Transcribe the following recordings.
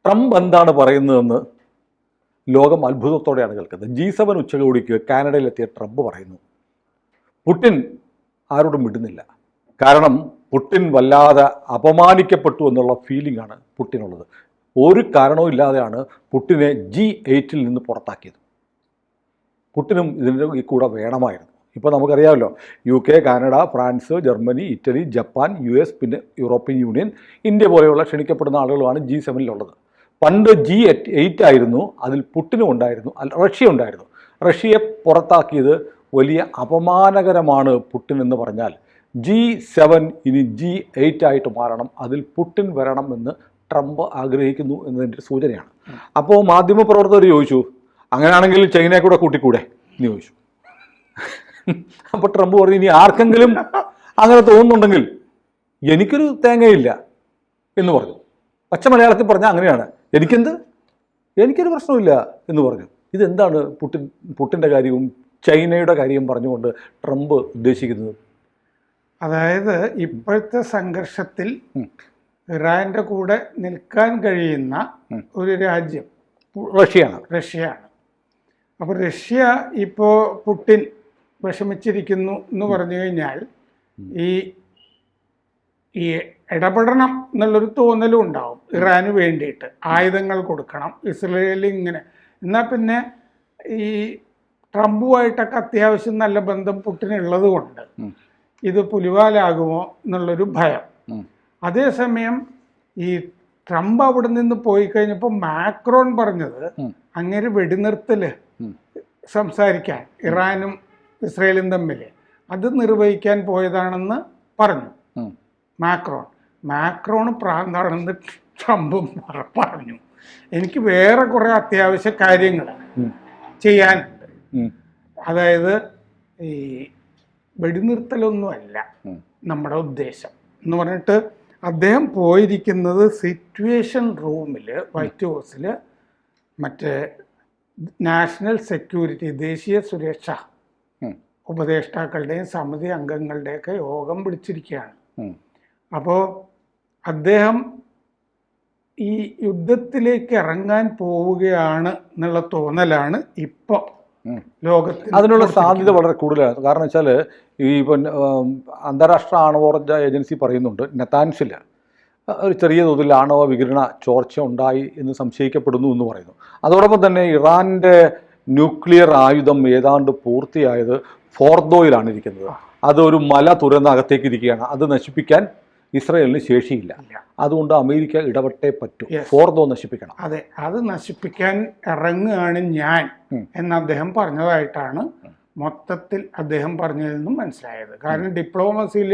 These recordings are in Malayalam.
ട്രംപ് എന്താണ് പറയുന്നതെന്ന് ലോകം അത്ഭുതത്തോടെയാണ് കേൾക്കുന്നത്. G7 ഉച്ചകോടിക്ക് കാനഡയിലെത്തിയ ട്രംപ് പറയുന്നു, പുടിൻ ആരോടും വിടുന്നില്ല. കാരണം പുടിൻ വല്ലാതെ അപമാനിക്കപ്പെട്ടു എന്നുള്ള ഫീലിംഗ് ആണ് പുടിനുള്ളത്. ഒരു കാരണവും ഇല്ലാതെയാണ് പുടിനെ G8 നിന്ന് പുറത്താക്കിയത്. പുടിനും ഇതിൻ്റെ ഈ കൂടെ വേണമായിരുന്നു. ഇപ്പോൾ നമുക്കറിയാമല്ലോ, UK, Canada, France, Germany, Italy, Japan, US, പിന്നെ യൂറോപ്യൻ യൂണിയൻ, ഇന്ത്യ പോലെയുള്ള ക്ഷണിക്കപ്പെടുന്ന ആളുകളാണ് G7 പണ്ട് G8 ആയിരുന്നു. അതിൽ പുടിനും ഉണ്ടായിരുന്നു, റഷ്യ ഉണ്ടായിരുന്നു. റഷ്യയെ പുറത്താക്കിയത് വലിയ അപമാനകരമാണ് പുടിൻ എന്ന് പറഞ്ഞാൽ G7 ഇനി G8 ആയിട്ട് മാറണം, അതിൽ പുടിൻ വരണം എന്ന് ട്രംപ് ആഗ്രഹിക്കുന്നു എന്നതിൻ്റെ സൂചനയാണ്. അപ്പോൾ മാധ്യമപ്രവർത്തകർ ചോദിച്ചു, അങ്ങനെയാണെങ്കിൽ ചൈനയെ കൂടെ കൂട്ടിക്കൂടെ എന്ന് ചോദിച്ചു. അപ്പോൾ ട്രംപ് പറഞ്ഞു, ഇനി ആർക്കെങ്കിലും അങ്ങനെ തോന്നുന്നുണ്ടെങ്കിൽ എനിക്കൊരു തേങ്ങയില്ല എന്ന് പറഞ്ഞു. പച്ച മലയാളത്തിൽ പറഞ്ഞാൽ അങ്ങനെയാണ്, എനിക്കൊരു പ്രശ്നമില്ല എന്ന് പറഞ്ഞു. ഇതെന്താണ് പുടിൻ്റെ കാര്യവും ചൈനയുടെ കാര്യവും പറഞ്ഞുകൊണ്ട് ട്രംപ് ഉദ്ദേശിക്കുന്നത്? അതായത് ഇപ്പോഴത്തെ സംഘർഷത്തിൽ ഇറാന്റെ കൂടെ നിൽക്കാൻ കഴിയുന്ന ഒരു രാജ്യം റഷ്യയാണ്. അപ്പോൾ റഷ്യ ഇപ്പോൾ പുടിൻ വിഷമിച്ചിരിക്കുന്നു എന്ന് പറഞ്ഞു കഴിഞ്ഞാൽ ഈ ഇടപെടണം എന്നുള്ളൊരു തോന്നലും ഉണ്ടാവും. ഇറാന് വേണ്ടിയിട്ട് ആയുധങ്ങൾ കൊടുക്കണം, ഇസ്രയേലിൽ ഇങ്ങനെ. എന്നാൽ പിന്നെ ഈ ട്രംപുമായിട്ടൊക്കെ അത്യാവശ്യം നല്ല ബന്ധം പുടിനുള്ളത് കൊണ്ട് ഇത് പുലിവാലാകുമോ എന്നുള്ളൊരു ഭയം. അതേസമയം ഈ ട്രംപ് അവിടെ നിന്ന് പോയി കഴിഞ്ഞപ്പോൾ മാക്രോൺ പറഞ്ഞത് അങ്ങനെ വെടിനിർത്തൽ സംസാരിക്കാൻ ഇറാനും ഇസ്രയേലും തമ്മിൽ അത് നിർവഹിക്കാൻ പോയതാണെന്ന് പറഞ്ഞു മാക്രോൺ പ്രാന്താണെന്ന് ട്രംപും പറഞ്ഞു. എനിക്ക് വേറെ കുറേ അത്യാവശ്യ കാര്യങ്ങൾ ചെയ്യാനുണ്ട്. അതായത് ഈ വെടിനിർത്തലൊന്നുമല്ല നമ്മുടെ ഉദ്ദേശം എന്ന് പറഞ്ഞിട്ട് അദ്ദേഹം പോയിരിക്കുന്നത് സിറ്റുവേഷൻ റൂമിൽ, വൈറ്റ് ഹൗസിൽ മറ്റേ നാഷണൽ സെക്യൂരിറ്റി, ദേശീയ സുരക്ഷ ഉപദേഷ്ടാക്കളുടെയും സമിതി അംഗങ്ങളുടെയൊക്കെ യോഗം വിളിച്ചിരിക്കുകയാണ്. അപ്പോൾ അദ്ദേഹം ഈ യുദ്ധത്തിലേക്ക് ഇറങ്ങാൻ പോവുകയാണ് എന്നുള്ള തോന്നലാണ് ഇപ്പോൾ ലോകത്തിൽ. അതിനുള്ള സാധ്യത വളരെ കൂടുതലാണ്. കാരണം വെച്ചാൽ ഈ അന്താരാഷ്ട്ര ആണവോർജ ഏജൻസി പറയുന്നുണ്ട്, നെതാൻസിൽ ഒരു ചെറിയ തോതിൽ ആണവ വികിരണ ചോർച്ച ഉണ്ടായി എന്ന് സംശയിക്കപ്പെടുന്നു എന്ന് പറയുന്നു. അതോടൊപ്പം തന്നെ ഇറാൻ്റെ ന്യൂക്ലിയർ ആയുധം ഏതാണ്ട് പൂർത്തിയായത് ഫോർദോയിലാണ് ഇരിക്കുന്നത്. അതൊരു മല തുറന്ന് അകത്തേക്ക് ഇരിക്കുകയാണ്. അത് നശിപ്പിക്കാൻ ഇസ്രയേലിന് ശേഷിയില്ല. അതുകൊണ്ട് അമേരിക്ക ഇടപെട്ടേ പറ്റൂ, ഫോർദോ നശിപ്പിക്കണം. അതെ, അത് നശിപ്പിക്കാൻ ഇറങ്ങുകയാണ് ഞാൻ എന്ന് അദ്ദേഹം പറഞ്ഞതായിട്ടാണ് മൊത്തത്തിൽ അദ്ദേഹം പറഞ്ഞതിൽ നിന്നും മനസ്സിലായത്. കാരണം ഡിപ്ലോമസിയിൽ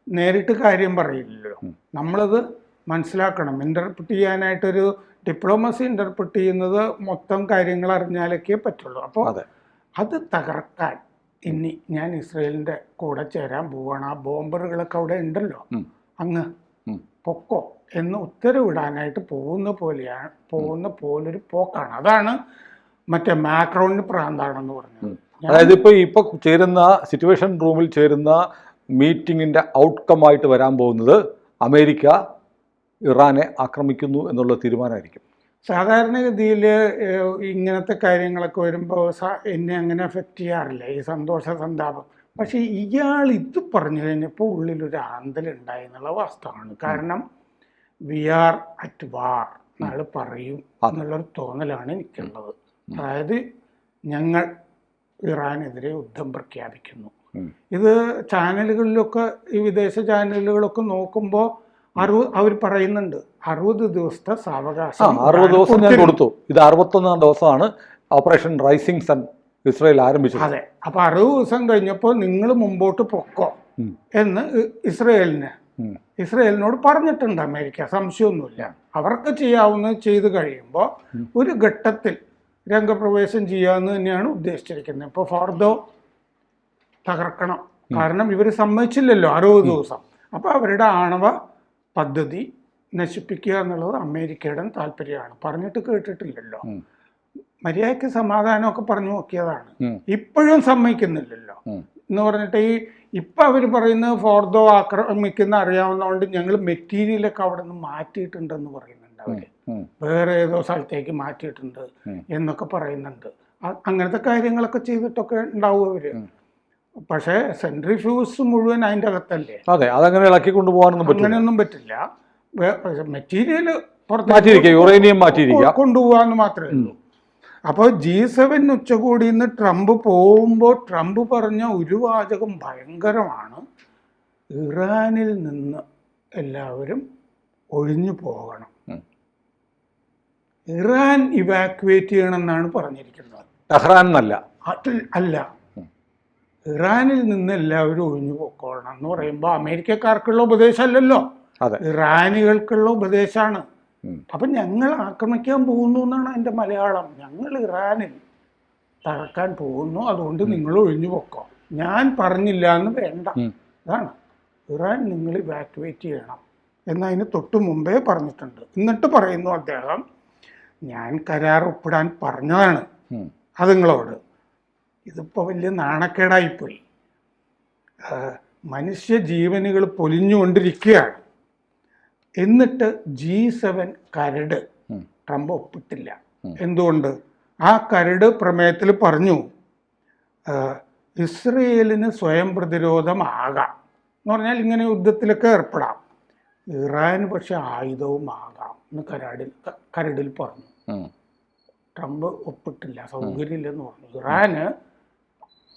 നേരിട്ട് കാര്യം പറയില്ലല്ലോ, നമ്മളത് മനസ്സിലാക്കണം. ഇൻ്റർപ്രിറ്റ് ചെയ്യാനായിട്ടൊരു ഡിപ്ലോമസി ഇൻ്റർപ്രിറ്റ് ചെയ്യുന്നത് മൊത്തം കാര്യങ്ങൾ അറിഞ്ഞാലൊക്കെ പറ്റുള്ളൂ. അപ്പോൾ അത് തകർക്കാൻ ഇനി ഞാൻ ഇസ്രയേലിൻ്റെ കൂടെ ചേരാൻ പോവുകയാണ്, ആ ബോംബറുകളൊക്കെ അവിടെ ഉണ്ടല്ലോ, അങ്ങ് പൊക്കോ എന്ന് ഉത്തരവിടാനായിട്ട് പോകുന്ന പോലൊരു പോക്കാണ്. അതാണ് മറ്റേ മാക്രോണിന് പ്രാന്താണെന്ന് പറഞ്ഞത്. അതായത് ഇപ്പോൾ ചേരുന്ന സിറ്റുവേഷൻ റൂമിൽ ചേരുന്ന മീറ്റിങ്ങിൻ്റെ ഔട്ട്കം ആയിട്ട് വരാൻ പോകുന്നത് അമേരിക്ക ഇറാനെ ആക്രമിക്കുന്നു എന്നുള്ള തീരുമാനമായിരിക്കും. സാധാരണഗതിയിൽ ഇങ്ങനത്തെ കാര്യങ്ങളൊക്കെ വരുമ്പോൾ എന്നെ അങ്ങനെ അഫക്റ്റ് ചെയ്യാറില്ല, ഈ സന്തോഷ സന്താപം. പക്ഷേ ഇയാൾ ഇത് പറഞ്ഞു കഴിഞ്ഞപ്പോൾ ഉള്ളിലൊരു ആന്തലുണ്ടായി എന്നുള്ള വാസ്തവമാണ്. കാരണം വി ആർ അറ്റ് വാർ എന്നാൾ പറയും എന്നുള്ളൊരു തോന്നലാണ് എനിക്കുള്ളത്. അതായത് ഞങ്ങൾ ഇറാനെതിരെ യുദ്ധം പ്രഖ്യാപിക്കുന്നു. ഇത് ചാനലുകളിലൊക്കെ, ഈ വിദേശ ചാനലുകളൊക്കെ നോക്കുമ്പോൾ അവർ പറയുന്നുണ്ട് 60 ദിവസത്തെ സാവകാശം. 60 ദിവസം ഞാൻ കൊടുത്തു. ഇത് 61ാം ദിവസമാണ് ഓപ്പറേഷൻ റൈസിംഗ് സൺ ഇസ്രയേൽ ആരംഭിച്ചത്. അതെ, അപ്പോൾ 60 ദിവസം കഴിഞ്ഞപ്പോൾ നിങ്ങൾ മുമ്പോട്ട് പൊക്കോ എന്ന് ഇസ്രയേലിനോട് പറഞ്ഞിട്ടുണ്ട് അമേരിക്ക. സംശയമൊന്നുമില്ല. അവർക്ക് ചെയ്യാവുന്നത് ചെയ്ത് കഴിയുമ്പോൾ ഒരു ഘട്ടത്തിൽ രംഗപ്രവേശം ചെയ്യാമെന്ന് തന്നെയാണ് ഉദ്ദേശിച്ചിരിക്കുന്നത്. ഇപ്പോൾ ഫോർദോ തകർക്കണം, കാരണം ഇവർ സമ്മതിച്ചില്ലല്ലോ 60 ദിവസം. അപ്പോൾ അവരുടെ ആണവ പദ്ധതി നശിപ്പിക്കുക എന്നുള്ളത് അമേരിക്കയുടെ താല്പര്യമാണ്. പറഞ്ഞിട്ട് കേട്ടിട്ടില്ലല്ലോ, മര്യാദയ്ക്ക് സമാധാനമൊക്കെ പറഞ്ഞു നോക്കിയതാണ്, ഇപ്പോഴും സമ്മതിക്കുന്നില്ലല്ലോ എന്ന് പറഞ്ഞിട്ട് ഇപ്പം അവർ പറയുന്നത് ഫോർദോ ആക്രമിക്കുന്ന അറിയാവുന്നതുകൊണ്ട് ഞങ്ങൾ മെറ്റീരിയലൊക്കെ അവിടെ നിന്ന് മാറ്റിയിട്ടുണ്ടെന്ന് പറയുന്നുണ്ട് അവർ. വേറെ ഏതോ സ്ഥലത്തേക്ക് മാറ്റിയിട്ടുണ്ട് എന്നൊക്കെ പറയുന്നുണ്ട്. അങ്ങനത്തെ കാര്യങ്ങളൊക്കെ ചെയ്തിട്ടൊക്കെ ഉണ്ടാവും അവര്. പക്ഷേ സെൻട്രിഫ്യൂസ് മുഴുവൻ അതിൻ്റെ അകത്തല്ലേ. അതെ, അതങ്ങനെ ഇളക്കി കൊണ്ടുപോകാനൊന്നും അങ്ങനെയൊന്നും പറ്റില്ല. മെറ്റീരിയൽ യുറേനിയം മാറ്റിയിരിക്കുക കൊണ്ടുപോകാന്ന് മാത്രമേ ഉള്ളൂ. അപ്പോൾ G7 ഉച്ചകോടിയിൽ നിന്ന് ട്രംപ് പോകുമ്പോൾ ട്രംപ് പറഞ്ഞ ഒരു വാചകം ഭയങ്കരമാണ്: ഇറാനിൽ നിന്ന് എല്ലാവരും ഒഴിഞ്ഞു പോകണം, ഇറാൻ ഇവാക്യുവേറ്റ് ചെയ്യണം എന്നാണ് പറഞ്ഞിരിക്കുന്നത്. ടെഹ്റാൻ എന്നല്ല. അല്ല, ഇറാനിൽ നിന്ന് എല്ലാവരും ഒഴിഞ്ഞു പോയിക്കോളണം എന്ന് പറയുമ്പോൾ അമേരിക്കക്കാർക്കുള്ള ഉപദേശമല്ലല്ലോ, ഇറാനികൾക്കുള്ള ഉപദേശമാണ്. അപ്പം ഞങ്ങൾ ആക്രമിക്കാൻ പോകുന്നു എന്നാണ് എൻ്റെ മലയാളം. ഞങ്ങൾ ഇറാനിൽ തകർക്കാൻ പോകുന്നു, അതുകൊണ്ട് നിങ്ങൾ ഒഴിഞ്ഞു പോക്കോ, ഞാൻ പറഞ്ഞില്ല എന്ന് വേണ്ട. അതാണ് ഇറാൻ നിങ്ങൾ ഇവാക്യുവേറ്റ് ചെയ്യണം എന്നതിന് തൊട്ട് മുമ്പേ പറഞ്ഞിട്ടുണ്ട്. എന്നിട്ട് പറയുന്നു അദ്ദേഹം, ഞാൻ കരാർ ഒപ്പിടാൻ പറഞ്ഞതാണ് അത് നിങ്ങളോട്. ഇതിപ്പോൾ വലിയ നാണക്കേടായിപ്പോയി. മനുഷ്യ ജീവനുകൾ പൊലിഞ്ഞുകൊണ്ടിരിക്കുകയാണ്. എന്നിട്ട് G7 കരട് ട്രംപ് ഒപ്പിട്ടില്ല. എന്തുകൊണ്ട്? ആ കരട് പ്രമേയത്തിൽ പറഞ്ഞു ഇസ്രയേലിന് സ്വയം പ്രതിരോധമാകാം എന്ന് പറഞ്ഞാൽ ഇങ്ങനെ യുദ്ധത്തിലൊക്കെ ഏർപ്പെടാം, ഇറാന് പക്ഷെ ആയുധവുമാകാം എന്ന് കരടിൽ പറഞ്ഞു. ട്രംപ് ഒപ്പിട്ടില്ല, സൗകര്യമില്ലെന്ന് പറഞ്ഞു. ഇറാന്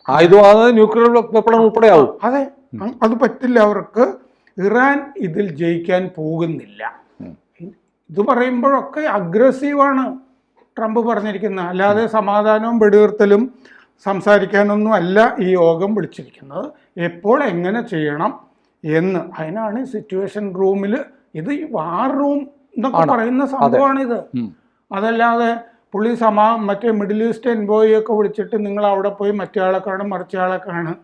ആയുധമാകാതെ ന്യൂക്ലിയർ വെപ്പണം ഉൾപ്പെടെയാവും. അതെ, അത് പറ്റില്ല അവർക്ക്. ഇറാൻ ഇതിൽ ജയിക്കാൻ പോകുന്നില്ല. ഇത് പറയുമ്പോഴൊക്കെ അഗ്രസീവാണ് ട്രംപ് പറഞ്ഞിരിക്കുന്നത്, അല്ലാതെ സമാധാനവും വെടിനിർത്തലും സംസാരിക്കാനൊന്നും അല്ല ഈ യോഗം വിളിച്ചിരിക്കുന്നത്. എപ്പോൾ എങ്ങനെ ചെയ്യണം എന്ന്, അതിനാണ് സിറ്റുവേഷൻ റൂമിൽ. ഇത് ഈ വാർ റൂം എന്നൊക്കെ പറയുന്ന സംഭവമാണിത്. അതല്ലാതെ പുള്ളി മറ്റേ മിഡിൽ ഈസ്റ്റ് എൻവോയൊക്കെ വിളിച്ചിട്ട് നിങ്ങൾ അവിടെ പോയി മറ്റേ ആളെ കാണും മറിച്ച ആളെ കാണും,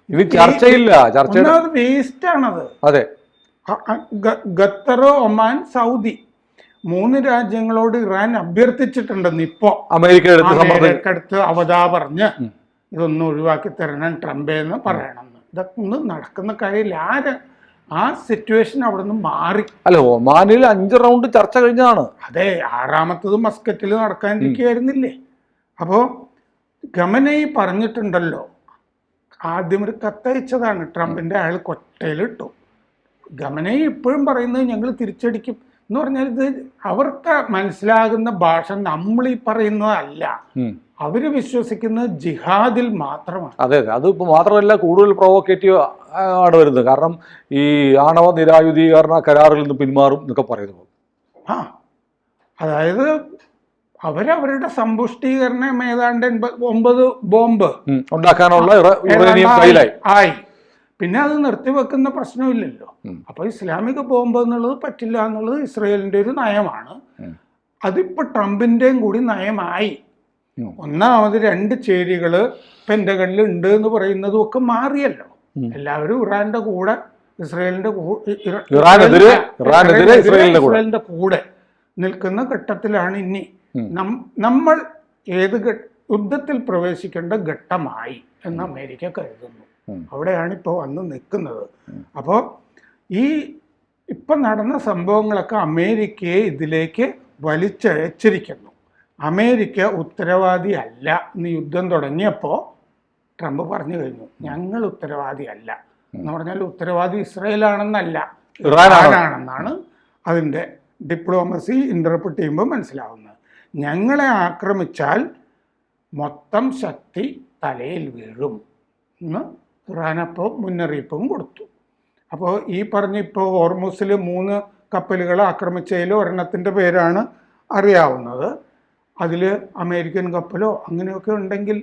ഇത് ചർച്ചയില്ല. വേസ്റ്റ് ആണത്. അതെ, ഖത്തർ, ഒമാൻ, സൗദി 3 രാജ്യങ്ങളോട് ഇറാൻ അഭ്യർത്ഥിച്ചിട്ടുണ്ടെന്ന് ഇപ്പോ അമേരിക്കടുത്ത് അവതാ പറഞ്ഞ് ഇതൊന്നും ഒഴിവാക്കി തരണം ട്രംപേന്ന് പറയണമെന്ന്. ഇതൊന്നും നടക്കുന്ന കാര്യമില്ല. ആ സിറ്റുവേഷൻ അവിടെ നിന്ന് മാറി. അല്ല, ഒമാനിൽ 5 റൗണ്ട് ചർച്ച കഴിഞ്ഞതാണ്. അതെ, 6ാമത്തത് മസ്കറ്റിൽ നടക്കാനിരിക്കുകയായിരുന്നില്ലേ. അപ്പോൾ ഖമനേയി പറഞ്ഞിട്ടുണ്ടല്ലോ, ആദ്യം ഒരു കത്തയച്ചതാണ്, ട്രംപിൻ്റെ അയാൾ കൊട്ടയിലിട്ടു. ഖമനേയി ഇപ്പോഴും പറയുന്നത് ഞങ്ങൾ തിരിച്ചടിക്കും എന്ന് പറഞ്ഞാൽ ഇത് അവർക്ക് മനസ്സിലാകുന്ന ഭാഷ നമ്മളീ പറയുന്നതല്ല. അവര് വിശ്വസിക്കുന്നത് ജിഹാദിൽ മാത്രമാണ്. അതെ, അത് ഇപ്പോൾ മാത്രമല്ല, കൂടുതൽ പ്രൊവോക്കേറ്റീവ് ആണ് വരുന്നത്. കാരണം ഈ ആണവ നിരായുധീകരണ കരാറിൽ നിന്ന് പിന്മാറും എന്നൊക്കെ പറയുന്നു. അതായത് അവരവരുടെ സമ്പുഷ്ടീകരണം ഏതാണ്ട് 9 ബോംബ് ഉണ്ടാക്കാനുള്ള ആയി. പിന്നെ അത് നിർത്തിവെക്കുന്ന പ്രശ്നമില്ലല്ലോ. അപ്പൊ ഇസ്ലാമിക ബോംബ് എന്നുള്ളത് പറ്റില്ല എന്നുള്ളത് ഇസ്രയേലിന്റെ ഒരു നയമാണ്. അതിപ്പോ ട്രംപിന്റെയും കൂടി നയമായി. ഒന്നാമത് 2 ചേരികള് പെന്റഗണിൽ ഉണ്ട് എന്ന് പറയുന്നതും ഒക്കെ മാറിയല്ലോ. എല്ലാവരും ഇറാന്റെ കൂടെ, ഇസ്രയേലിന്റെ കൂടെ നിൽക്കുന്ന ഘട്ടത്തിലാണ് ഇനി നമ്മൾ ഏത് യുദ്ധത്തിൽ പ്രവേശിക്കേണ്ട ഘട്ടമായി എന്ന് അമേരിക്ക കരുതുന്നു. അവിടെയാണ് ഇപ്പോൾ വന്ന് നിൽക്കുന്നത്. അപ്പോൾ ഈ ഇപ്പം നടന്ന സംഭവങ്ങളൊക്കെ അമേരിക്കയെ ഇതിലേക്ക് വലിച്ചഴച്ചിരിക്കുന്നു. അമേരിക്ക ഉത്തരവാദി അല്ല എന്ന് യുദ്ധം തുടങ്ങിയപ്പോൾ ട്രംപ് പറഞ്ഞു കഴിഞ്ഞു, ഞങ്ങൾ ഉത്തരവാദി അല്ല എന്ന് പറഞ്ഞാൽ ഉത്തരവാദി ഇസ്രയേലാണെന്നല്ല, ഇറാനാണെന്നാണ് അതിൻ്റെ ഡിപ്ലോമസി ഇൻ്റർപ്രിറ്റ് ചെയ്യുമ്പോൾ മനസ്സിലാവുന്നത്. ഞങ്ങളെ ആക്രമിച്ചാൽ മൊത്തം ശക്തി തലയിൽ വീഴും എന്ന് ഇറാനപ്പോൾ മുന്നറിയിപ്പും കൊടുത്തു. അപ്പോൾ ഈ ഇപ്പോൾ ഹോർമുസിൽ 3 കപ്പലുകൾ ആക്രമിച്ചതിൽ ഒരെണ്ണത്തിൻ്റെ പേരാണ് അറിയാവുന്നത്. അതിൽ അമേരിക്കൻ കപ്പലോ അങ്ങനെയൊക്കെ ഉണ്ടെങ്കിൽ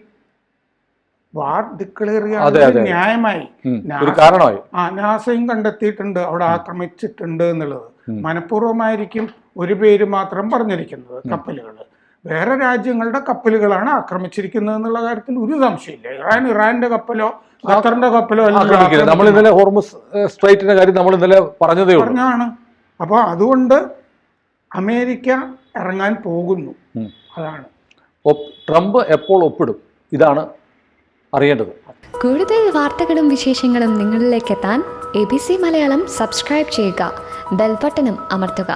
വാർ ഡിക്ലെയർ ചെയ്യാൻ ന്യായമായി. നാസയും കണ്ടെത്തിയിട്ടുണ്ട് അവിടെ ആക്രമിച്ചിട്ടുണ്ട് എന്നുള്ളത്. മനഃപൂർവ്വമായിരിക്കും ഒരു പേര് മാത്രം പറഞ്ഞിരിക്കുന്നത് കപ്പലുകൾ. വേറെ രാജ്യങ്ങളുടെ കപ്പലുകളാണ് ആക്രമിച്ചിരിക്കുന്നത് എന്നുള്ള കാര്യത്തിൽ ഒരു സംശയമില്ല. ഇറാന്റെ കപ്പലോ ഖത്തറിന്റെ കപ്പലോ പറഞ്ഞാണ്. അപ്പോൾ അതുകൊണ്ട് അമേരിക്ക ഇറങ്ങാൻ പോകുന്നു. അതാണ് ട്രംപ് എപ്പോൾ ഒപ്പിടും, ഇതാണ് അറിയേണ്ടത്. കൂടുതൽ വാർത്തകളും വിശേഷങ്ങളും നിങ്ങളിലേക്ക് എത്താൻ ABC മലയാളം സബ്സ്ക്രൈബ് ചെയ്യുക, ബെൽ ബട്ടണും അമർത്തുക.